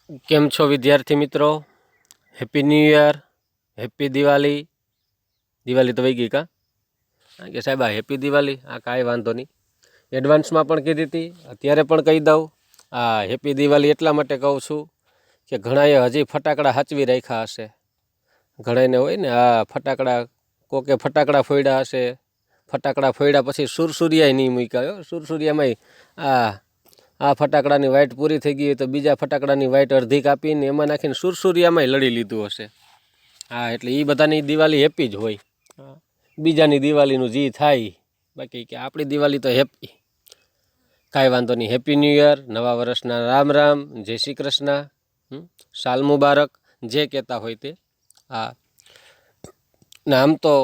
કેમ છો વિદ્યાર્થી મિત્રો? Happy new year, happy Diwali. Diwali તો વહી ગઈ કા કે સાહેબ આ હેપી દિવાળી? આ કાંઈ વાંધો નહીં, એડવાન્સમાં પણ કીધી હતી, અત્યારે પણ કહી દઉં. આ હેપી દિવાળી એટલા માટે કહું છું કે ઘણાએ હજી ફટાકડા સાચવી રાખ્યા હશે. ઘણાને હોય ને આ ફટાકડા, કોકે ફટાકડા ફોડ્યા હશે. ફટાકડા ફોડ્યા પછી સુરસુરિયાય નહીં મૂક્યા. સુરસુરિયામાંય આ ફટાકડાની વાઇટ પૂરી થઈ ગઈ હોય તો બીજા ફટાકડાની વાઇટ અડધી કાપીને એમાં નાખીને સુરસુરિયામાંય લડી લીધું હશે. હા, એટલે એ બધાની દિવાળી હેપી જ હોય. બીજાની દિવાળીનું જે થાય, બાકી કે આપણી દિવાળી તો હેપી. કાંઈ વાંધો નહીં. હેપી ન્યૂ યર, નવા વર્ષના રામ રામ, જય શ્રી કૃષ્ણ, સાલ મુબારક, જે કહેતા હોય તે. હા, ને આમ તો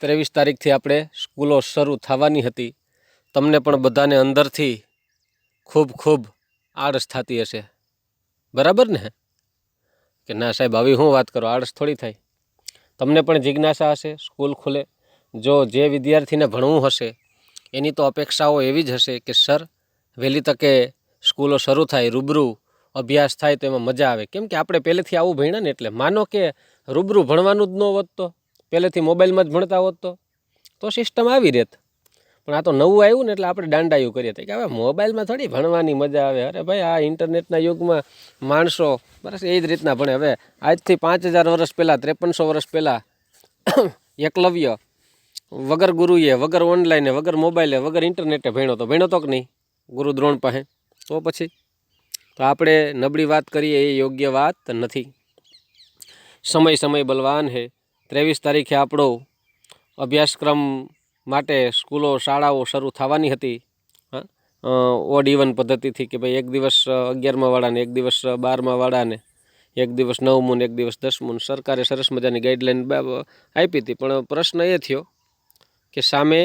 23 તારીખથી આપણે સ્કૂલો શરૂ થવાની હતી. તમને પણ બધાને અંદરથી ખૂબ ખૂબ આળસ થતી હશે, બરાબર ને? કે ના સાહેબ આવી હું વાત કરો, આળસ થોડી થાય. તમને પણ જિજ્ઞાસા હશે સ્કૂલ ખુલે. જો જે વિદ્યાર્થીને ભણવું હશે એની તો અપેક્ષાઓ એવી જ હશે કે સર વહેલી તકે સ્કૂલો શરૂ થાય, રૂબરૂ અભ્યાસ થાય તો એમાં મજા આવે. કેમ કે આપણે પહેલેથી આવું ભણ્યા ને, એટલે માનો કે રૂબરૂ ભણવાનું જ ન હોત તો, પહેલેથી મોબાઈલમાં જ ભણતા હોત તો સિસ્ટમ આવી રહેત. પણ આ તો નવું આવ્યું ને એટલે આપણે દાંડાયું કરીએ કે હવે મોબાઈલમાં થોડી ભણવાની મજા આવે. અરે ભાઈ, આ ઇન્ટરનેટના યુગમાં માણસો બસ એ જ રીતના ભણે. હવે આજથી 5000 વર્ષ પહેલાં, 5300 વર્ષ પહેલાં એકલવ્ય વગર ગુરુએ, વગર ઓનલાઈને, વગર મોબાઈલે, વગર ઇન્ટરનેટે ભણ્યો તો કે નહીં ગુરુ દ્રોણ પાસે? તો પછી તો આપણે નબળી વાત કરીએ એ યોગ્ય વાત નથી. સમય બલવાન હે. 23 તારીખે આપણો અભ્યાસક્રમ માટે સ્કૂલો, શાળાઓ શરૂ થવાની હતી. ઓડ ઇવન પદ્ધતિથી કે ભાઈ એક દિવસ 11મા વાળાને, એક દિવસ 12મા વાળાને, એક દિવસ 9મું ને એક દિવસ 10મું. સરકારે સરસ મજાની ગાઈડલાઈન આપી હતી. પણ પ્રશ્ન એ થયો કે સામે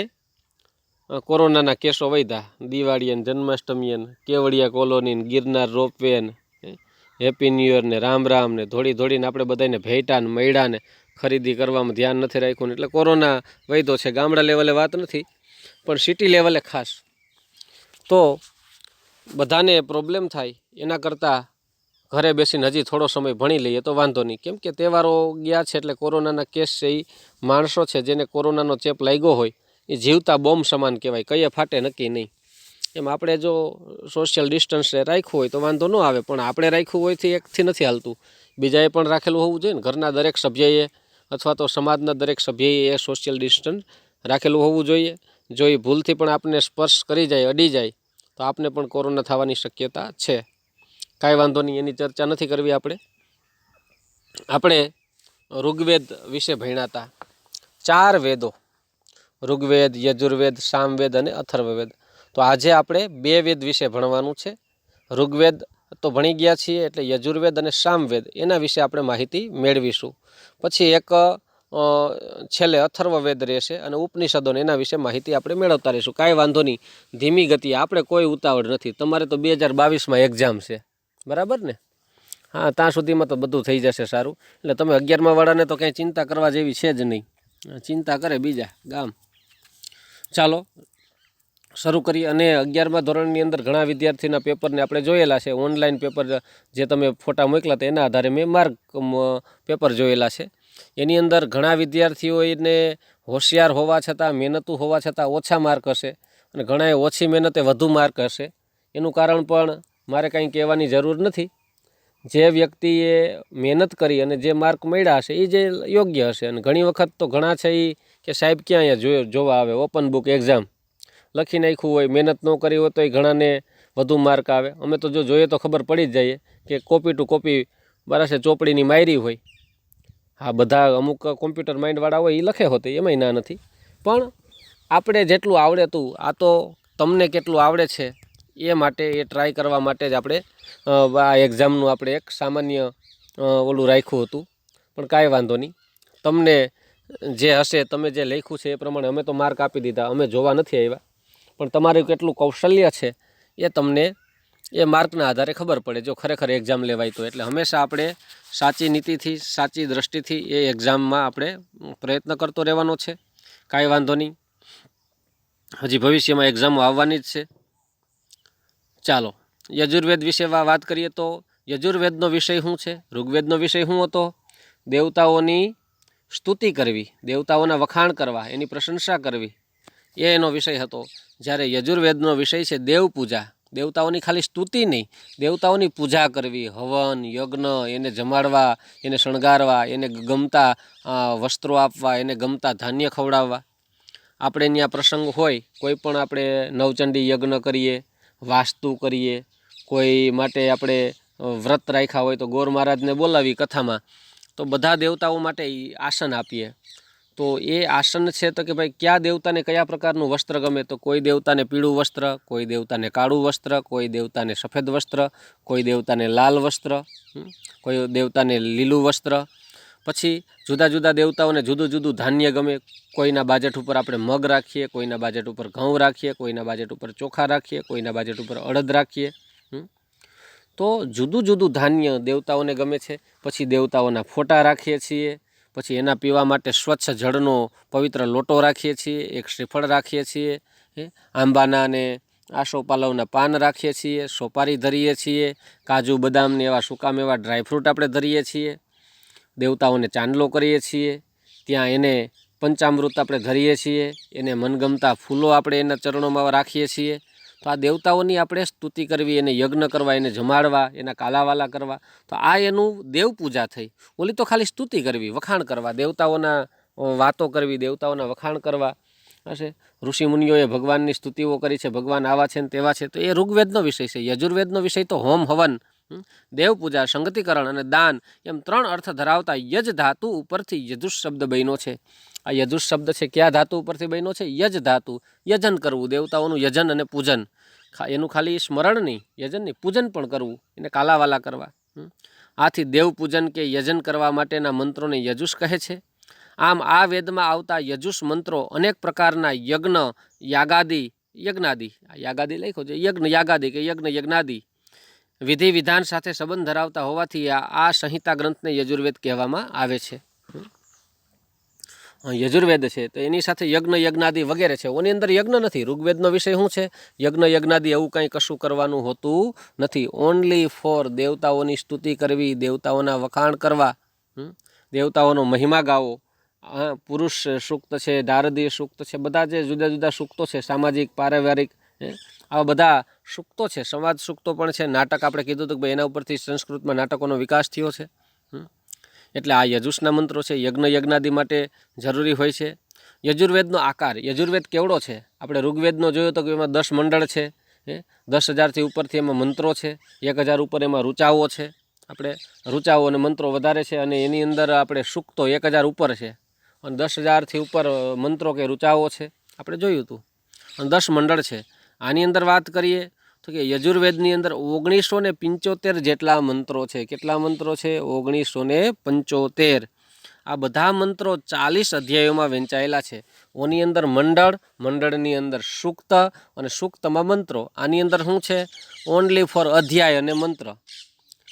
કોરોનાના કેસો વધ્યા. દિવાળીએ, જન્માષ્ટમીએ, Kevadia colony, Girnar ropeway, happy new year ને રામ રામ ને ધોડીને આપણે બધાને ભેટા ને મળ્યા ને ખરીદી કરવામાં ધ્યાન નથી રાખ્યું ને એટલે કોરોના વધ્યો છે. ગામડા લેવલે વાત નથી, પણ સિટી લેવલે ખાસ. તો બધાને પ્રોબ્લેમ થાય એના કરતાં ઘરે બેસીને હજી થોડો સમય ભણી લઈએ તો વાંધો નહીં. કેમ કે તહેવારો ગયા છે એટલે કોરોનાના કેસ છે એ માણસો છે જેને કોરોનાનો ચેપ લાગ્યો હોય એ જીવતા બોમ્બ સમાન કહેવાય, કઈએ ફાટે નક્કી નહીં. એમ આપણે જો સોશિયલ ડિસ્ટન્સ રાખ્યું હોય તો વાંધો ન આવે, પણ આપણે રાખ્યું હોયથી એકથી નથી હાલતું, બીજાએ પણ રાખેલું હોવું જોઈએ ને. ઘરના દરેક સભ્યએ અથવા તો સમાજના દરેક સભ્યએ એ સોશિયલ ડિસ્ટન્સ રાખેલું હોવું જોઈએ. જો એ ભૂલથી પણ આપને સ્પર્શ કરી જાય, અડી જાય તો આપને પણ કોરોના થવાની શક્યતા છે. કાંઈ વાંધો નહીં, એની ચર્ચા નથી કરવી. આપણે ઋગ્વેદ વિશે ભણ્યા હતા. 4 વેદો, ઋગ્વેદ, યજુર્વેદ, સામવેદ અને અથર્વવેદ. તો આજે આપણે 2 વેદ વિશે ભણવાનું છે. ઋગ્વેદ તો ભણી ગયા છીએ એટલે યજુર્વેદ અને સામવેદ એના વિશે આપણે માહિતી મેળવીશું. પછી એક છેલ્લે અથર્વવેદ રહેશે અને ઉપનિષદોને એના વિશે માહિતી આપણે મેળવતા રહીશું. કાંઈ વાંધો નહીં, ધીમી ગતિએ, આપણે કોઈ ઉતાવળ નથી. તમારે તો 2022માં એક્ઝામ છે, બરાબર ને? હા, ત્યાં સુધીમાં તો બધું થઈ જશે સારું. એટલે તમે 11મા વાળાને તો કંઈ ચિંતા કરવા જેવી છે જ નહીં. ચિંતા કરે બીજા ગામ. ચાલો શરૂ કરીએ. અને 11મા ધોરણની અંદર ઘણા વિદ્યાર્થીના પેપરને આપણે જોયેલા છે. ઓનલાઈન પેપર જે તમે ફોટા મોકલા હતા એના આધારે મેં માર્ક પેપર જોયેલા છે. એની અંદર ઘણા વિદ્યાર્થીઓને હોશિયાર હોવા છતાં, મહેનતુ હોવા છતાં ઓછા માર્ક હશે અને ઘણાએ ઓછી મહેનતે વધુ માર્ક હશે. એનું કારણ પણ મારે કાંઈ કહેવાની જરૂર નથી. જે વ્યક્તિએ મહેનત કરી અને જે માર્ક મળ્યા હશે એ જે યોગ્ય હશે. અને ઘણી વખત તો ઘણા છે એ કે સાહેબ ક્યાં અહીંયા જોવા આવે, ઓપન બુક એક્ઝામ લખી નાખ્યું હોય, મહેનત ન કરી હોય તો એ ઘણાને વધુ માર્ક આવે. અમે તો જો જોઈએ તો ખબર પડી જ જાય કે કોપી ટુ કોપી બરાશે ચોપડીની માયરી હોય. હા, બધા અમુક કોમ્પ્યુટર માઇન્ડવાળા હોય એ લખે હોતે, એમાંય ના નથી. પણ આપણે જેટલું આવડે હતું, આ તો તમને કેટલું આવડે છે એ માટે, એ ટ્રાય કરવા માટે જ આપણે આ એક્ઝામનું આપણે એક સામાન્ય ઓલું રાખ્યું હતું. પણ કાંઈ વાંધો નહીં, તમને જે હશે, તમે જે લખ્યું છે એ પ્રમાણે અમે તો માર્ક આપી દીધા, અમે જોવા નથી આવ્યા. પણ તમારું કેટલું કૌશલ્ય છે એ તમને એ માર્કના આધારે ખબર પડે જો ખરેખર એક્ઝામ લેવાય તો. એટલે હંમેશા આપણે સાચી નીતિથી, સાચી દૃષ્ટિથી એ એક્ઝામમાં આપણે પ્રયત્ન કરતો રહેવાનો છે. કાંઈ વાંધો નહીં, હજી ભવિષ્યમાં એક્ઝામો આવવાની જ છે. ચાલો યજુર્વેદ વિશે વાત કરીએ તો યજુર્વેદનો વિષય શું છે? ઋગ્વેદનો વિષય શું હતો? દેવતાઓની સ્તુતિ કરવી, દેવતાઓના વખાણ કરવા, એની પ્રશંસા કરવી, એ એનો વિષય હતો. જ્યારે યજુર્વેદનો વિષય છે દેવ પૂજા, દેવતાઓની ખાલી સ્તુતિ નહીં, દેવતાઓની પૂજા કરવી, હવન યજ્ઞ, એને જમાડવા, એને શણગારવા, એને ગમતા વસ્ત્રો આપવા, એને ગમતા ધાન્ય ખવડાવવા. આપણે ત્યાં પ્રસંગ હોય, કોઈ પણ આપણે નવચંડી યજ્ઞ કરીએ, વાસ્તુ કરીએ, કોઈ માટે આપણે વ્રત રાખ્યા હોય તો ગોર મહારાજને બોલાવી કથામાં, તો બધા દેવતાઓ માટે આસન આપીએ. તો એ આસન છે તો કે ભાઈ કયા દેવતાને કયા પ્રકારનું વસ્ત્ર ગમે, તો કોઈ દેવતાને પીળું વસ્ત્ર, કોઈ દેવતાને કાળું વસ્ત્ર, કોઈ દેવતાને સફેદ વસ્ત્ર, કોઈ દેવતાને લાલ વસ્ત્ર, કોઈ દેવતાને લીલું વસ્ત્ર. પછી જુદા જુદા દેવતાઓને જુદું જુદું ધાન્ય ગમે. કોઈના બાજેટ ઉપર આપણે મગ રાખીએ, કોઈના બાજેટ ઉપર ઘઉં રાખીએ, કોઈના બાજેટ ઉપર ચોખા રાખીએ, કોઈના બાજેટ ઉપર અડદ રાખીએ. તો જુદું જુદું ધાન્ય દેવતાઓને ગમે છે. પછી દેવતાઓના ફોટા રાખીએ છીએ. પછી એના પીવા માટે સ્વચ્છ જળનો પવિત્ર લોટો રાખીએ છીએ, એક શ્રીફળ રાખીએ છીએ, આંબાના ને આસોપાલવના પાન રાખીએ છીએ, સોપારી ધરીએ છીએ, કાજુ બદામને એવા સુકામ એવા ડ્રાયફ્રૂટ આપણે ધરીએ છીએ, દેવતાઓને ચાંદલો કરીએ છીએ, ત્યાં એને પંચામૃત આપણે ધરીએ છીએ, એને મનગમતા ફૂલો આપણે એના ચરણોમાં રાખીએ છીએ. તો આ દેવતાઓની આપણે સ્તુતિ કરવી, એને યજ્ઞ કરવા, એને જમાડવા, એના કાલાવાલા કરવા. તો આ એનું દેવ પૂજા થઈ. ઓલી તો ખાલી સ્તુતિ કરવી, વખાણ કરવા, દેવતાઓના વાતો કરવી, દેવતાઓના વખાણ કરવા હશે. ઋષિમુનિઓએ ભગવાનની સ્તુતિઓ કરી છે, ભગવાન આવા છે ને તેવા છે, તો એ ઋગ્વેદનો વિષય છે. યજુર્વેદનો વિષય તો હોમ હવન, દેવ પૂજા, સંગતિકરણ અને દાન, એમ 3 અર્થ ધરાવતા યજ ધાતુ ઉપરથી યજુષ શબ્દ બન્યો છે. આ યજુષ શબ્દ છે કયા ધાતુ ઉપરથી બન્યો છે? યજ ધાતુ. યજન કરવું, દેવતાઓનું યજન અને પૂજન. એનું ખાલી સ્મરણ નહીં, યજન નહીં, પૂજન પણ કરવું, એને કાલાવાલા કરવા. આથી દેવ પૂજન કે યજન કરવા માટેના મંત્રોને યજુષ કહે છે. આમ આ વેદમાં આવતા યજુષ મંત્રો અનેક પ્રકારના યજ્ઞ, યાગાદિ, યજ્ઞાદિ, યાગાદિ લખ્યો છે, યજ્ઞ યાગાદિ કે યજ્ઞ યજ્ઞાદિ વિધિ વિધાન સાથે સંબંધ ધરાવતા હોવાથી આ સંહિતા ગ્રંથને યજુર્વેદ કહેવામાં આવે છે. યજુર્વેદ છે તો એની સાથે યજ્ઞ યજ્ઞાદિ વગેરે છે. ઓની અંદર યજ્ઞ નથી. ઋગ્વેદનો વિષય શું છે? યજ્ઞ યજ્ઞાદિ એવું કંઈ કશું કરવાનું હોતું નથી. ઓનલી ફોર દેવતાઓની સ્તુતિ કરવી, દેવતાઓના વખાણ કરવા, દેવતાઓનો મહિમા ગાવો. પુરુષ સૂક્ત છે, નારદીય સૂક્ત છે, બધા જે જુદા જુદા સૂક્તો છે, સામાજિક પારિવારિક, આવા બધા સૂક્તો છે. સંવાદ સૂક્તો પણ છે. નાટક આપણે કીધું હતું કે ભાઈ એના ઉપરથી સંસ્કૃતમાં નાટકોનો વિકાસ થયો છે. એટલે આ યજુષના મંત્રો છે, યજ્ઞ યજ્ઞાદિ માટે જરૂરી હોય છે. યજુર્વેદનો આકાર, યજુર્વેદ કેવડો છે? આપણે ઋગ્વેદનો જોયો તો કે એમાં 10 મંડળ છે, 10,000થી ઉપરથી એમાં મંત્રો છે, 1,000 ઉપર એમાં ઋચાઓ છે. આપણે ઋચાઓ અને મંત્રો વધારે છે, અને એની અંદર આપણે સૂક્તો 1,000 ઉપર છે, અને 10,000થી ઉપર મંત્રો કે ઋચાઓ છે, આપણે જોયું હતું. અને 10 મંડળ છે. આની અંદર વાત કરીએ તો કે યજુર્વેદની અંદર 1975 જેટલા મંત્રો છે. કેટલા મંત્રો છે? 1975. આ બધા મંત્રો 40 અધ્યાયોમાં વહેંચાયેલા છે. ઓની અંદર મંડળ, મંડળની અંદર સૂક્ત, અને સૂક્તમાં મંત્રો. આની અંદર શું છે? ઓનલી ફોર અધ્યાય અને મંત્ર.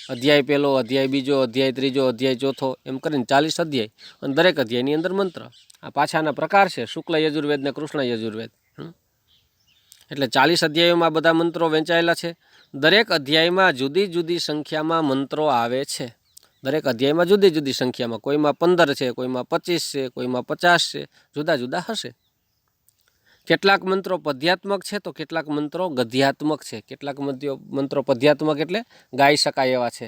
અધ્યાય પહેલો, અધ્યાય બીજો, અધ્યાય ત્રીજો, અધ્યાય ચોથો, એમ કરીને 40 અધ્યાય, અને દરેક અધ્યાયની અંદર મંત્ર. આ પાછાના પ્રકાર છે, શુક્લ યજુર્વેદ ને કૃષ્ણ યજુર્વેદ. એટલે 40 અધ્યાયોમાં બધા મંત્રો વહેંચાયેલા છે. દરેક અધ્યાયમાં જુદી જુદી સંખ્યામાં મંત્રો આવે છે. દરેક અધ્યાયમાં જુદી જુદી સંખ્યામાં, કોઈમાં 15 છે, કોઈમાં 25 છે, કોઈમાં 50 છે, જુદા જુદા હશે. કેટલાક મંત્રો પદ્યાત્મક છે તો કેટલાક મંત્રો ગદ્યાત્મક છે. કેટલાક મંત્રો પદ્યાત્મક એટલે ગાઈ શકાય એવા છે,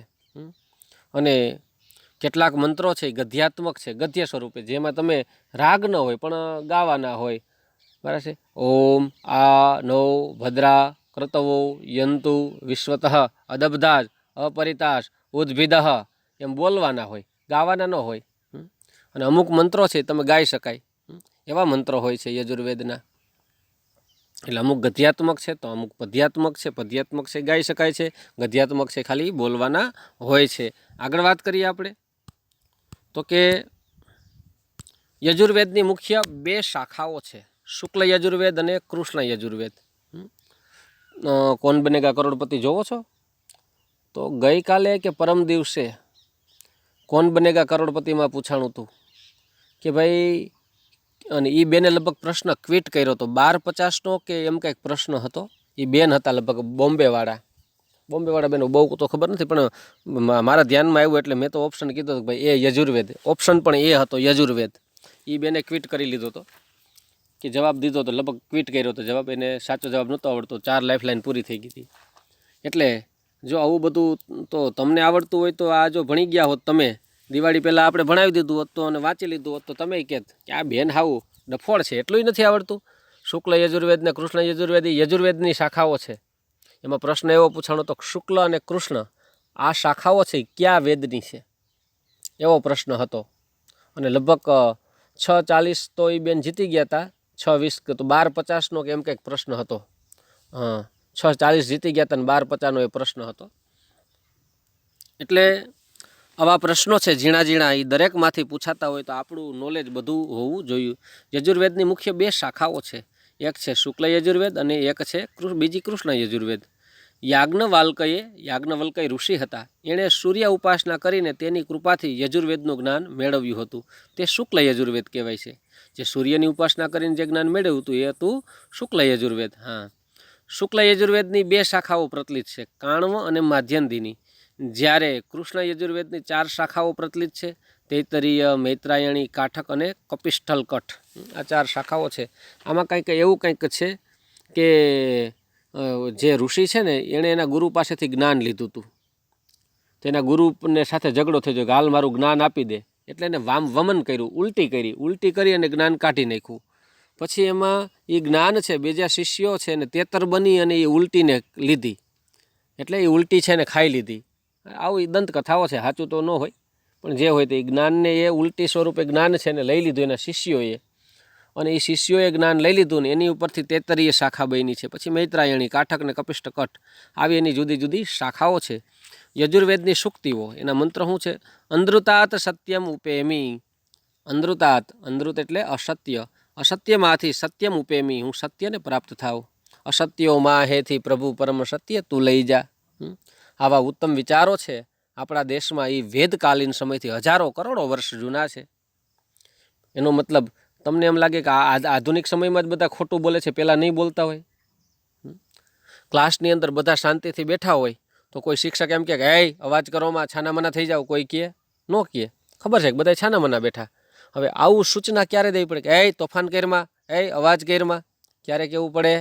અને કેટલાક મંત્રો છે ગદ્યાત્મક છે, ગદ્ય સ્વરૂપે, જેમાં તમે રાગ ન હોય પણ ગાવાના હોય. બરાબર છે? ઓમ આ નૌ ભદ્રા ક્રતવો યંતુ વિશ્વતઃ અદબ્ધાજ અપરિતાશ ઉદ્ભિદઃ એમ બોલવાના હોય, ગાવાના ન હોય. અને અમુક મંત્રો છે તમે ગાઈ શકાય એવા મંત્રો હોય છે યજુર્વેદના. એટલે અમુક ગદ્યાત્મક છે તો અમુક પદ્યાત્મક છે. પદ્યાત્મક છે ગાઈ શકાય છે, ગદ્યાત્મક છે ખાલી બોલવાના હોય છે. આગળ વાત કરીએ આપણે તો કે યજુર્વેદની મુખ્ય 2 શાખાઓ છે, શુક્લ યજુર્વેદ અને કૃષ્ણ યજુર્વેદ. કોણ બનેગા કરોડપતિ જોવો છો? તો ગઈકાલે કે પરમ દિવસે કોણ બનેગા કરોડપતિમાં પૂછાણું હતું કે ભાઈ, અને એ બેને લગભગ પ્રશ્ન ક્વિટ કર્યો હતો, 1250નો કે એમ કંઈક પ્રશ્ન હતો. એ બેન હતા લગભગ બોમ્બેવાળા. બોમ્બેવાળા બેનો બહુ તો ખબર નથી, પણ મારા ધ્યાનમાં આવ્યું એટલે મેં તો ઓપ્શન કીધો કે ભાઈ એ યજુર્વેદ, ઓપ્શન પણ એ હતો યજુર્વેદ. એ બેને ક્વિટ કરી લીધો હતો કે જવાબ દીધો તો લગભગ ક્વિટ કર્યો હતો જવાબ, એને સાચો જવાબ નહોતો આવડતો, 4 લાઈફલાઈન પૂરી થઈ ગઈ હતી. એટલે જો આવું બધું તો તમને આવડતું હોય તો આ જો ભણી ગયા હોત તમે દિવાળી પહેલાં આપણે ભણાવી દીધું હોત તો અને વાંચી લીધું હોત તો તમે કહેત કે આ બેન હાવું ડફોળ છે, એટલું નથી આવડતું. શુક્લ યજુર્વેદ ને કૃષ્ણ યજુર્વેદ એ યજુર્વેદની શાખાઓ છે. એમાં પ્રશ્ન એવો પૂછાણો તો શુક્લ અને કૃષ્ણ આ શાખાઓ છે કયા વેદની છે, એવો પ્રશ્ન હતો. અને લગભગ 6:40 તો એ બેન જીતી ગયા હતા, 6:20 તો 12:50નો કે એમ કંઈક પ્રશ્ન હતો. હા, 6:40 જીતી ગયા હતા અને 12:50નો એ પ્રશ્ન હતો. એટલે આવા પ્રશ્નો છે ઝીણા ઝીણા, એ દરેકમાંથી પૂછાતા હોય તો આપણું નોલેજ બધું હોવું જોઈએ. યજુર્વેદની મુખ્ય 2 શાખાઓ છે, એક છે શુક્લ યજુર્વેદ અને એક છે બીજી કૃષ્ણ યજુર્વેદ. યાજ્ઞવલ્કય ઋષિ હતા, એણે સૂર્ય ઉપાસના કરીને તેની કૃપાથી યજુર્વેદનું જ્ઞાન મેળવ્યું હતું, તે શુક્લ યજુર્વેદ કહેવાય છે. જે સૂર્યની ઉપાસના કરીને જે જ્ઞાન મેળવ્યું હતું એ હતું શુક્લ યજુર્વેદ. હા, શુક્લ યજુર્વેદની 2 શાખાઓ પ્રચલિત છે, કાણવ અને માધ્યંધીની. જ્યારે કૃષ્ણ યજુર્વેદની 4 શાખાઓ પ્રચલિત છે, તૈતરીય, મૈત્રાયણી, કાઠક અને કપિષ્ઠલ કઠ. આ 4 શાખાઓ છે. આમાં કંઈક એવું કંઈક છે કે જે ઋષિ છે ને એણે એના ગુરુ પાસેથી જ્ઞાન લીધું હતું, તેના ગુરુને સાથે ઝઘડો થઈ ગયો કે હાલ મારું જ્ઞાન આપી દે, એટલે એને વમન કર્યું, ઉલટી કરી અને જ્ઞાન કાઢી નાખ્યું. પછી એમાં એ જ્ઞાન છે બીજા શિષ્યો છે ને તેતર બની અને એ ઉલટીને લીધી, એટલે એ ઉલટી છે ને ખાઈ લીધી. આવી દંતકથાઓ છે, સાચું તો ન હોય પણ જે હોય તે જ્ઞાનને એ ઉલટી સ્વરૂપે જ્ઞાન છે ને લઈ લીધું એના શિષ્યોએ, અને એ શિષ્યોએ જ્ઞાન લઈ લીધું ને એની ઉપરથી તેતરીય શાખા બની છે. પછી મૈત્રાયણી, કાઠક ને કપિષ્ઠ કઠ આવી એની જુદી જુદી શાખાઓ છે. યજુર્વેદની સૂક્તિઓ, એના મંત્ર શું છે? અંધૃતાત સત્યમ ઉપેમી. અંધૃતાત, અંધૃત એટલે અસત્ય, અસત્યમાંથી સત્યમ ઉપેમી, હું સત્યને પ્રાપ્ત થાવ. અસત્યો માં હેથી પ્રભુ પરમ સત્ય તું લઈ જા. આવા ઉત્તમ વિચારો છે આપણા દેશમાં, એ વેદકાલીન સમયથી હજારો કરોડો વર્ષ જૂના છે. એનો મતલબ તમને એમ લાગે કે આધુનિક સમયમાં જ બધા ખોટું બોલે છે, પહેલાં નહીં બોલતા હોય? ક્લાસની અંદર બધા શાંતિથી બેઠા હોય તો કોઈ શિક્ષક એમ કહે કે એ અવાજ કરવામાં છાનામાના થઈ જાવ, કોઈ કહે ન કહે? ખબર છે કે બધા છાનામાના બેઠા. હવે આવું સૂચના ક્યારે દેવી પડે કે એ તોફાન કરમાં, એ અવાજ કરમાં? ક્યારે કહેવું પડે?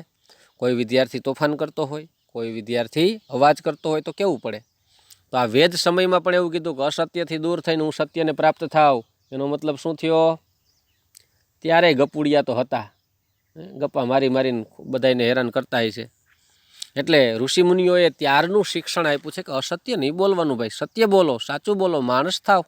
કોઈ વિદ્યાર્થી તોફાન કરતો હોય, કોઈ વિદ્યાર્થી અવાજ કરતો હોય તો કેવું પડે. તો આ વેદ સમયમાં પણ એવું કીધું કે અસત્યથી દૂર થઈને હું સત્યને પ્રાપ્ત થાવ. એનો મતલબ શું થયો? ત્યારે ગપુડિયા તો હતા, ગપ્પા મારીને બધાને હેરાન કરતા હોય છે. એટલે ઋષિમુનિઓએ ત્યારનું શિક્ષણ આપ્યું છે કે અસત્ય નહીં બોલવાનું ભાઈ, સત્ય બોલો, સાચું બોલો, માણસ થાવ.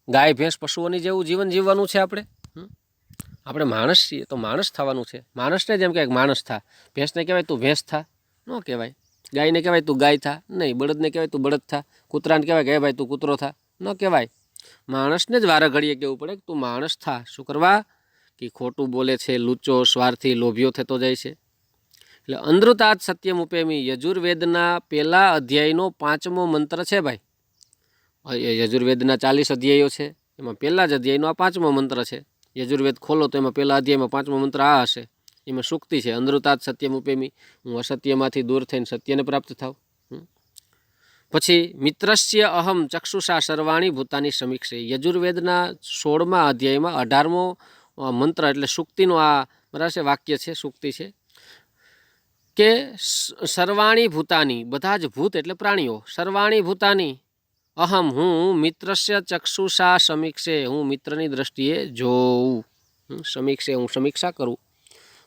ગાય ભેંસ પશુઓની જેવું જીવન જીવવાનું છે આપણે માણસ છીએ તો માણસ થવાનું છે. માણસને જેમ કે માણસ થા, ભેંસને કહેવાય તું ભેંસ થા, ન કહેવાય. ગાયને કહેવાય તું ગાય થા, નહીં. બળદને કહેવાય તું બળદ થા, કૂતરાને કહેવાય કે ભાઈ તું કૂતરો થા, ન કહેવાય. માણસને જ વારે ઘડીએ કહેવું પડે કે તું માણસ થા. શું કરવા? કે ખોટું બોલે છે, લુચ્ચો, સ્વાર્થી, લોભિયો થતો જાય છે. એટલે અંધૃતાત સત્યમ ઉપેમી યજુર્વેદના 1 અધ્યાયનો 5મો મંત્ર છે ભાઈ. યજુર્વેદના 40 અધ્યાયો છે, એમાં 1 જ અધ્યાયનો આ 5મો મંત્ર છે. યજુર્વેદ ખોલો તો એમાં 1 અધ્યાયમાં 5મો મંત્ર આ હશે. એમાં સૂક્તિ છે અંધૃતાત સત્યમ ઉપેમી, હું અસત્યમાંથી દૂર થઈને સત્યને પ્રાપ્ત થાવ. પછી મિત્રસ્ય અહમ ચક્ષુષા સર્વાણી ભૂતાની સમીક્ષે. યજુર્વેદના 16મા અધ્યાયમાં 18મો મંત્ર એટલે સૂક્તિનો આ બરાબર છે, વાક્ય છે, સૂક્તિ છે કે સર્વાણી ભૂતાની, બધા જ ભૂત એટલે પ્રાણીઓ, સર્વાણી ભૂતાની અહમ, હું મિત્રસ્ય ચક્ષુષા સમીક્ષે, હું મિત્રની દ્રષ્ટિએ જોઉં. સમીક્ષે, હું સમીક્ષા કરું.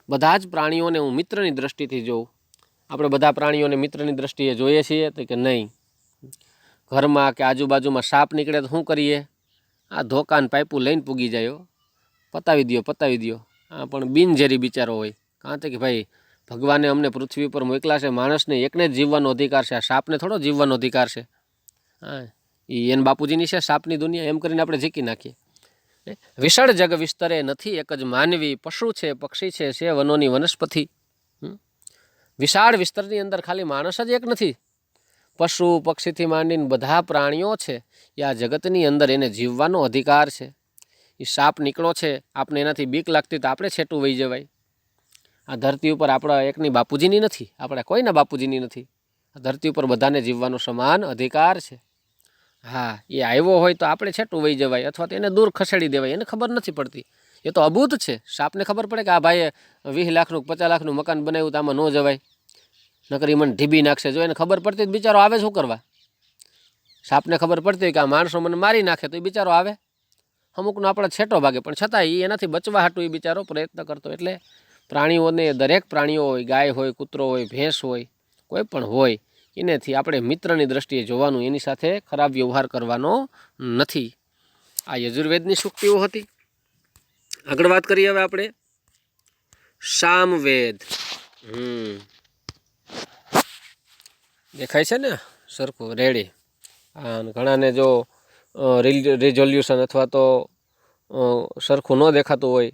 બધા જ પ્રાણીઓને હું મિત્રની દ્રષ્ટિથી જોઉં. આપણે બધા પ્રાણીઓને મિત્રની દ્રષ્ટિએ જોઈએ છીએ તો કે નહીં? ઘરમાં કે આજુબાજુમાં સાપ નીકળે તો શું કરીએ? આ ધોકાન પાઇપું લઈને પૂગી જાય, પતાવી દો. આ પણ બિનઝેરી બિચારો હોય. કાં તો કે ભાઈ ભગવાને અમને પૃથ્વી પર મોકલા છે, માણસને એકને જ જીવવાનો અધિકાર છે, આ સાપને થોડો જીવવાનો અધિકાર છે. હા, એને બાપુજીની છે સાપની દુનિયા, એમ કરીને આપણે ઝીકી નાખીએ. વિશાળ જગ વિસ્તરે નથી એક જ માનવી, પશુ છે, પક્ષી છે વનોની વનસ્પતિ. વિશાળ વિસ્તરની અંદર ખાલી માણસ જ એક નથી, પશુ પક્ષીથી માંડીને બધા પ્રાણીઓ છે એ આ જગતની અંદર એને જીવવાનો અધિકાર છે. એ સાપ નીકળો છે, આપણે એનાથી બીક લાગતી તો આપણે છેટું વહી જવાય. આ ધરતી ઉપર આપણા એકની બાપુજીની નથી, આપણા કોઈના બાપુજીની નથી. ધરતી ઉપર બધાને જીવવાનો સમાન અધિકાર છે. હા, એ આવ્યો હોય તો આપણે છેટું વહી જવાય અથવા તો એને દૂર ખસેડી દેવાય, એને ખબર નથી પડતી. એ તો અબૂત છે. સાપને ખબર પડે કે આ ભાઈએ 20 લાખનું 50 લાખનું મકાન બનાવ્યું તો આમાં ન જવાય, નકર ઈ મને ઢીબી નાખશે. જો એને ખબર પડતી બિચારો આવે શું કરવા? સાપને ખબર પડતી હોય કે આ માણસો મને મારી નાખે તો એ બિચારો આવે. અમુકનો આપણે છેટો ભાગે, પણ છતાં એ એનાથી બચવા હાટું એ બિચારો પ્રયત્ન કરતો. એટલે પ્રાણીઓને, દરેક પ્રાણીઓ હોય, ગાય હોય, કૂતરો હોય, ભેંસ હોય, કોઈ પણ હોય, એનેથી આપણે મિત્રની દ્રષ્ટિએ જોવાનું, એની સાથે ખરાબ વ્યવહાર કરવાનો નથી. આ યજુર્વેદની સૂક્તિઓ હતી. આગળ વાત કરીએ હવે આપણે સામવેદ. દેખાય છે ને સરખું રેડી. અને ઘણાને જો રિઝોલ્યુશન અથવા તો સરખું ન દેખાતું હોય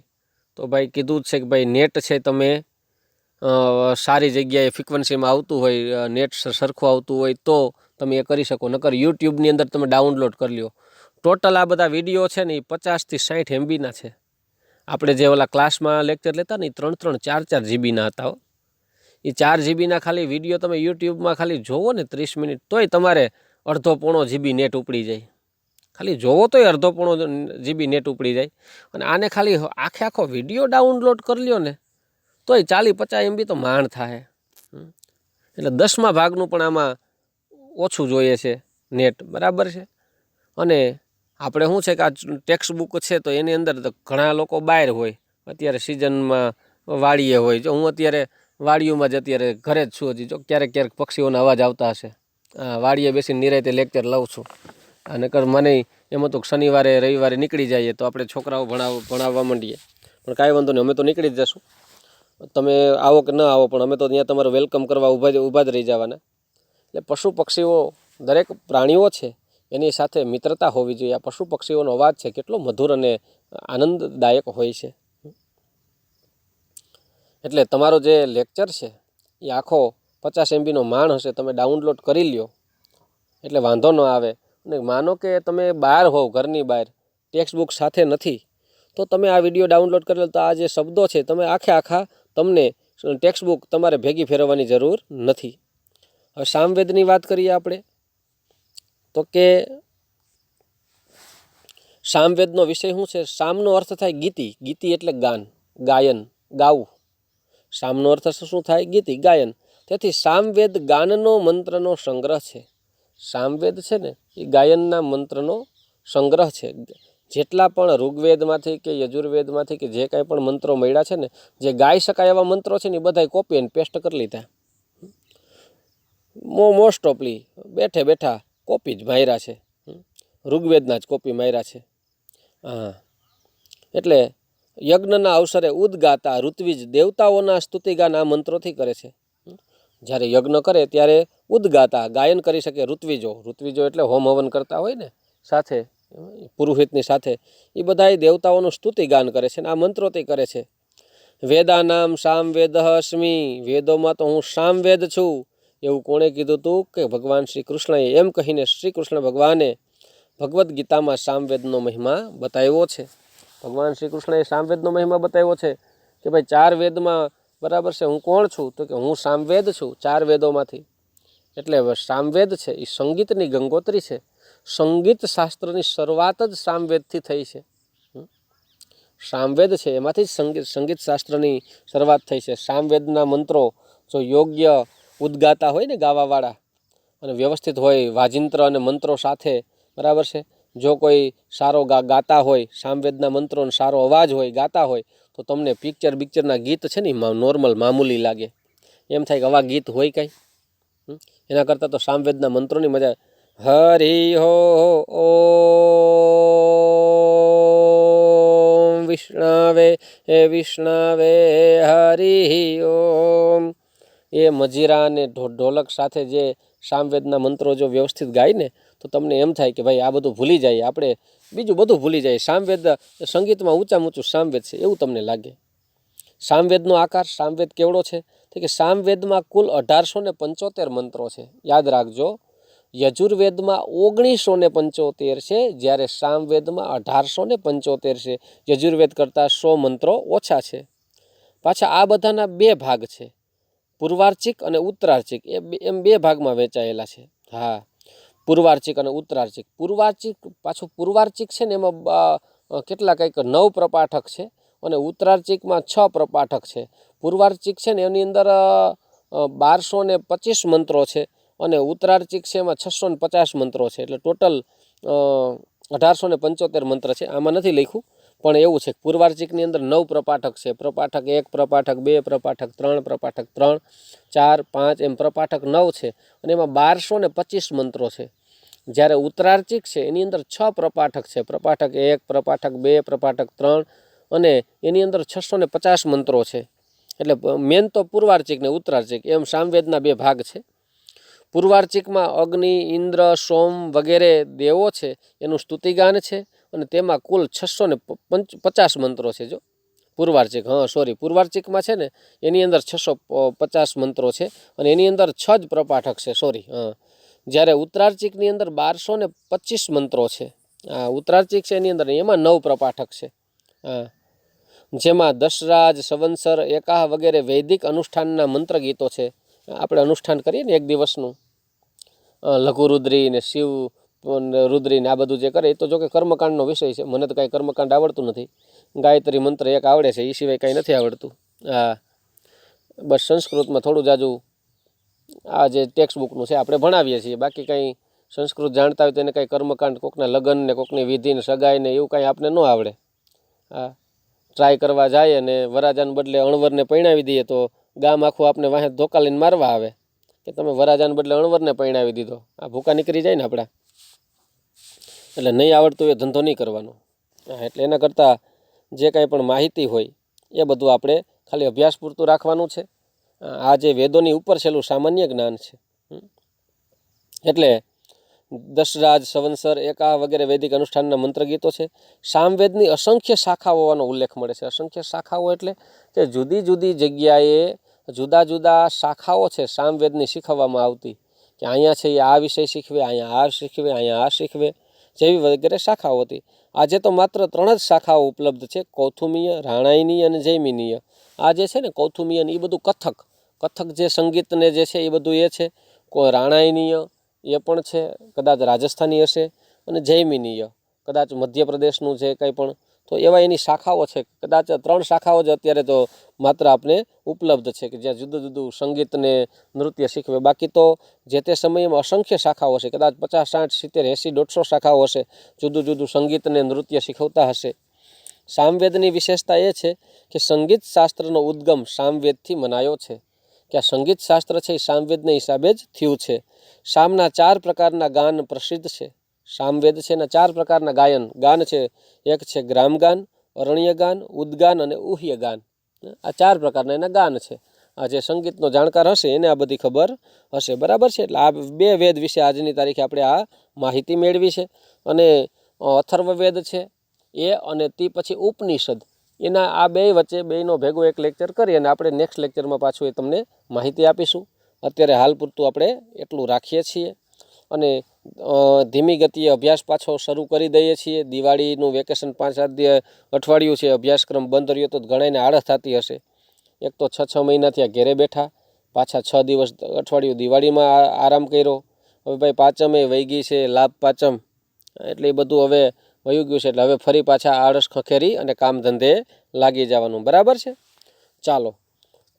તો ભાઈ કીધું જ છે કે ભાઈ નેટ છે, તમે સારી જગ્યાએ ફ્રિકવન્સીમાં આવતું હોય, નેટ સરખું આવતું હોય તો તમે એ કરી શકો. નકર યુટ્યુબની અંદર તમે ડાઉનલોડ કરી લ્યો. ટોટલ આ બધા વિડીયો છે ને એ 50 થી 60 MBના છે. આપણે જે ઓલા ક્લાસમાં લેક્ચર લેતા ને એ 3-3, 4-4 જીબીના હતા. એ 4 જીબીના ખાલી વિડીયો તમે યુટ્યુબમાં ખાલી જોવો ને 30 મિનિટ, તોય તમારે અડધો-પોણો જીબી નેટ ઉપડી જાય. ખાલી જોવો તોય અડધો-પોણો જીબી નેટ ઉપડી જાય. અને આને ખાલી આખો વિડીયો ડાઉનલોડ કરી લ્યો ને તોય 40-50 MB તો માંડ થાય. એટલે 10મા ભાગનું પણ આમાં ઓછું જોઈએ છે નેટ, બરાબર છે. અને આપણે શું છે કે આ ટેક્સ્ટ બુક છે તો એની અંદર તો ઘણા લોકો બહાર હોય, અત્યારે સિઝનમાં વાડીએ હોય. જો હું અત્યારે વાડીઓમાં જ અત્યારે ઘરે જ છું હજી. જો ક્યારેક ક્યારેક પક્ષીઓના અવાજ આવતા હશે. વાડીએ બેસીને નિરાંતે લેક્ચર લઉં છું. અને મને એમ હતું કે શનિવારે રવિવારે નીકળી જઈએ તો આપણે છોકરાઓ ભણાવવા માંડીએ. પણ કાંઈ વાંધો નહીં, અમે તો નીકળી જ જશું. તમે આવો કે ન આવો, પણ અમે તો ત્યાં તમારું વેલકમ કરવા ઊભા જ રહી જવાના. એટલે પશુ પક્ષીઓ, દરેક પ્રાણીઓ છે એની સાથે મિત્રતા હોવી જોઈએ. આ પશુ પક્ષીઓનો અવાજ છે કેટલો મધુર અને આનંદદાયક હોય છે. એટલે તમારો જે લેક્ચર છે એ આખો 50 MBનો માણ હશે, તમે ડાઉનલોડ કરી લ્યો એટલે વાંધો ન આવે. અને માનો કે તમે બહાર હોવ, ઘરની બહાર, ટેક્સ્ટ બુક સાથે નથી, તો તમે આ વિડીયો ડાઉનલોડ કરી લો તો આ જે શબ્દો છે તમે આખા તમને ટેક્સ્ટ બુક તમારે ભેગી ફેરવવાની જરૂર નથી. હવે સામવેદની વાત કરીએ આપણે તો કે સામવેદનો વિષય શું છે? સામનો અર્થ થાય ગીતિ. ગીતિ એટલે ગાન, ગાયન, ગાવું. સામનો અર્થ શું થાય? ગીતિ, ગાયન. તેથી સામવેદ ગાનનો મંત્રનો સંગ્રહ છે. સામવેદ છે ને એ ગાયનના મંત્રનો સંગ્રહ છે. જેટલા પણ ઋગ્વેદમાંથી કે યજુર્વેદમાંથી કે જે કાંઈ પણ મંત્રો મળ્યા છે ને, જે ગાઈ શકાય એવા મંત્રો છે ને એ બધા કોપી એન્ડ પેસ્ટ કરી લીધા. મોસ્ટ ઓફલી બેઠા કોપી જ માર્યા છે. ઋગ્વેદના જ કોપી માર્યા છે. હા, એટલે યજ્ઞના અવસરે ઉદગાતા ઋત્વિજ દેવતાઓના સ્તુતિગાન આ મંત્રોથી કરે છે. જ્યારે યજ્ઞ કરે ત્યારે ઉદગાતા ગાયન કરી શકે ઋત્વિજો. ઋત્વિજો એટલે હોમ હવન કરતા હોય ને સાથે, પુરોહિતની સાથે, એ બધા દેવતાઓનું સ્તુતિગાન કરે છે ને આ મંત્રોથી કરે છે. વેદાનામ સામવેદ અસ્મિ. વેદોમાં તો હું સામવેદ છું એવું કોણે કીધું હતું? કે ભગવાન શ્રી કૃષ્ણએ. એમ કહીને શ્રી કૃષ્ણ ભગવાને ભગવદ્ ગીતામાં સામવેદનો મહિમા બતાવ્યો છે. ભગવાન શ્રી કૃષ્ણએ સામવેદનો મહિમા બતાવ્યો છે કે ભાઈ 4 વેદમાં, બરાબર છે, હું કોણ છું? તો કે હું સામવેદ છું 4 વેદોમાંથી. એટલે સામવેદ છે એ સંગીતની ગંગોત્રી છે. સંગીત શાસ્ત્રની શરૂઆત જ સામવેદથી થઈ છે. સામવેદ છે એમાંથી જ સંગીત શાસ્ત્રની શરૂઆત થઈ છે. સામવેદના મંત્રો જો યોગ્ય ઉદ્ગાતા હોય ને, ગાવાવાળા, અને વ્યવસ્થિત હોય વાજિંત્ર અને મંત્રો સાથે, બરાબર છે, જો કોઈ સારો ગાતા હોય, સામવેદના મંત્રોનો સારો અવાજ હોય, ગાતા હોય, તો તમને પિક્ચરના ગીત છે ને નોર્મલ મામૂલી લાગે. એમ થાય કે આવા ગીત હોય કાંઈ. એના કરતાં તો સામવેદના મંત્રોની મજા. હરિ હો ઓમ વિષ્ણવે વિષ્ણવે હરિ ઓમ. એ મજીરા અને ઢોલક સાથે જે સામવેદના મંત્રો જો વ્યવસ્થિત ગાય ને તો તમને એમ થાય કે ભાઈ આ બધું ભૂલી જાય, આપણે બીજું બધું ભૂલી જાય. સામવેદ સંગીતમાં ઊંચું સામવેદ છે એવું તમને લાગે. સામવેદનો આકાર, સામવેદ કેવડો છે? તો કે સામવેદમાં કુલ 1875 મંત્રો છે. યાદ રાખજો, યજુર્વેદમાં 1975 છે, જ્યારે સામવેદમાં 1875 છે. યજુર્વેદ કરતાં 100 મંત્રો ઓછા છે. પાછા આ બધાના 2 ભાગ છે. પૂર્વાર્ચિક અને ઉત્તરાર્ચિક એમ બે ભાગમાં વહેંચાયેલા છે. હા, પૂર્વાર્ચિક અને ઉત્તરાર્ચિક. પૂર્વાર્ચિક છે ને એમાં કેટલા કંઈક 9 પ્રપાઠક છે અને ઉત્તરાર્ચિકમાં 6 પ્રપાઠક છે. પૂર્વાર્ચિક છે ને એની અંદર 1225 મંત્રો છે અને ઉત્તરાર્ચિક છે એમાં 650 મંત્રો છે. એટલે ટોટલ 1875 મંત્ર છે. આમાં નથી લખ્યું પણ એવું છે. પૂર્વાર્ચિકની અંદર 9 પ્રપાઠક છે. પ્રપાઠક 1, પ્રપાઠક 2, પ્રપાઠક 3, પ્રપાઠક 3, 4, 5 એમ પ્રપાઠક 9 છે અને એમાં 1225 મંત્રો છે. જ્યારે ઉત્તરાર્ચિક છે એની અંદર 6 પ્રપાઠક છે. પ્રપાઠક 1, પ્રપાઠક 2, પ્રપાઠક 3 અને એની અંદર 650 મંત્રો છે. એટલે મેન તો પૂર્વાર્ચિક ને ઉત્તરાર્ચિક એમ સામવેદના બે ભાગ છે. પૂર્વાર્ચિકમાં અગ્નિ, ઇન્દ્ર, સોમ વગેરે દેવો છે એનું સ્તુતિગાન છે અને તેમાં કુલ 650 મંત્રો છે. જો પૂર્વાર્ચિક, પૂર્વાર્ચિકમાં છે ને એની અંદર 650 મંત્રો છે અને એની અંદર 6 જ પ્રપાઠક છે. જ્યારે ઉત્તરાર્ચિકની અંદર 1225 મંત્રો છે. ઉત્તરાર્ચિક છે એની અંદર એમાં 9 પ્રપાઠક છે. જેમાં દશરાજ, સંવત્સર, એકાહ વગેરે વૈદિક અનુષ્ઠાનના મંત્ર ગીતો છે. આપણે અનુષ્ઠાન કરીએ ને એક દિવસનું, લઘુરુદ્રી ને શિવ રુદ્રી ને આ બધું જે કરે એ તો જો કે કર્મકાંડનો વિષય છે. મને તો કાંઈ કર્મકાંડ આવડતું નથી. ગાયત્રી મંત્ર એક આવડે છે, એ સિવાય કાંઈ નથી આવડતું. બસ સંસ્કૃતમાં થોડું જાજુ આ જે ટેક્સ્ટ બુકનું છે આપણે ભણાવીએ છીએ. બાકી કંઈ સંસ્કૃત જાણતા હોય તો એને કાંઈ કર્મકાંડ, કોકના લગ્ન ને કોકની વિધિ ને સગાઈ ને એવું કાંઈ આપણે ન આવડે. ટ્રાય કરવા જાય અને વરાજાને બદલે અણવરને પરણાવી દઈએ તો ગામ આખું આપણે વાહે ધોકા લઈને મારવા આવે કે તમે વરાજાને બદલે અણવરને પરણાવી દીધો. આ ભૂકા નીકળી જાય ને આપણા. એટલે નહીં આવડતું એ ધંધો નહીં કરવાનો. એટલે એના કરતાં જે કાંઈ પણ માહિતી હોય એ બધું આપણે ખાલી અભ્યાસ પૂરતું રાખવાનું છે. આ જે વેદોની ઉપર છેલ્લું સામાન્ય જ્ઞાન છે. એટલે દશરાજ, સંવત્સર, એકાહ વગેરે વૈદિક અનુષ્ઠાનના મંત્ર ગીતો છે. સામવેદની અસંખ્ય શાખાઓ હોવાનો ઉલ્લેખ મળે છે. અસંખ્ય શાખાઓ એટલે કે જુદી જુદી જગ્યાએ જુદા જુદા શાખાઓ છે સામવેદની શીખવવામાં આવતી. કે અહીંયા છે એ આ વિષય શીખવે, અહીંયા આ શીખવે, અહીંયા આ શીખવે, જેવી વગેરે શાખાઓ હતી. આજે તો માત્ર 3 જ શાખાઓ ઉપલબ્ધ છે: કૌથુમીય, રાણાયનીય અને જૈમિનીય. આ જે છે ને કૌથુમીય એ બધું કથક જે સંગીતને જે છે એ બધું એ છે. રાણાયનીય એ પણ છે, કદાચ રાજસ્થાની હશે, અને જૈમિનીય કદાચ મધ્યપ્રદેશનું છે કંઈ પણ. તો એવા એની શાખાઓ છે. કદાચ 3 શાખાઓ જ અત્યારે તો માત્ર આપણે ઉપલબ્ધ છે કે જ્યાં જુદું જુદું સંગીતને નૃત્ય શીખવે. બાકી તો જે તે સમયમાં અસંખ્ય શાખાઓ હશે. કદાચ 50, 60, 70, 80, 150 શાખાઓ હશે. જુદું જુદું સંગીતને નૃત્ય શીખવતા હશે. સામવેદની વિશેષતા એ છે કે સંગીત શાસ્ત્રનો ઉદ્ગમ સામવેદથી મનાયો છે. કે આ સંગીત શાસ્ત્ર છે એ સામવેદના હિસાબે જ થયું છે. સામના 4 પ્રકારના ગાન પ્રસિદ્ધ છે. સામવેદ છે એના 4 પ્રકારના ગાન છે. એક છે ગ્રામગાન, અરણ્યગાન, ઉદ્ગાન અને ઉહ્યગાન. આ 4 પ્રકારના એના ગાન છે. આ જે સંગીતનો જાણકાર હશે એને આ બધી ખબર હશે. બરાબર છે. એટલે આ 2 વેદ વિશે આજની તારીખે આપણે આ માહિતી મેળવી છે. અને અથર્વવેદ છે એ અને તે પછી ઉપનિષદ, એના આ 2 વચ્ચે બેયનો ભેગો એક લેક્ચર કરી અને આપણે નેક્સ્ટ લેક્ચરમાં પાછું એ તમને માહિતી આપીશું. અત્યારે હાલ પૂરતું આપણે એટલું રાખીએ છીએ અને ધીમી ગતિએ અભ્યાસ પાછો શરૂ કરી દઈએ છીએ. દિવાળીનું વેકેશન 5-7 અઠવાડિયું છે, અભ્યાસક્રમ બંધ રહ્યો તો ઘણાને આળસ થતી હશે. એક તો 6 મહિનાથી આ ઘેરે બેઠા, પાછા 6 દિવસ અઠવાડિયું દિવાળીમાં આરામ કર્યો. હવે ભાઈ પાંચમે વહી ગઈ છે, લાભ પાંચમ, એટલે એ બધું હવે વયું ગયું છે. એટલે હવે ફરી પાછા આળસ ખખેરી અને કામ ધંધે લાગી જવાનું. બરાબર છે. ચાલો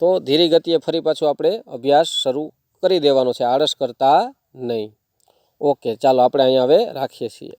તો ધીરી ગતિએ ફરી પાછું આપણે અભ્યાસ શરૂ કરી દેવાનો છે, આળસ કરતા નહીં. ઓકે, ચાલો આપણે અહીંયા હવે રાખીએ છીએ.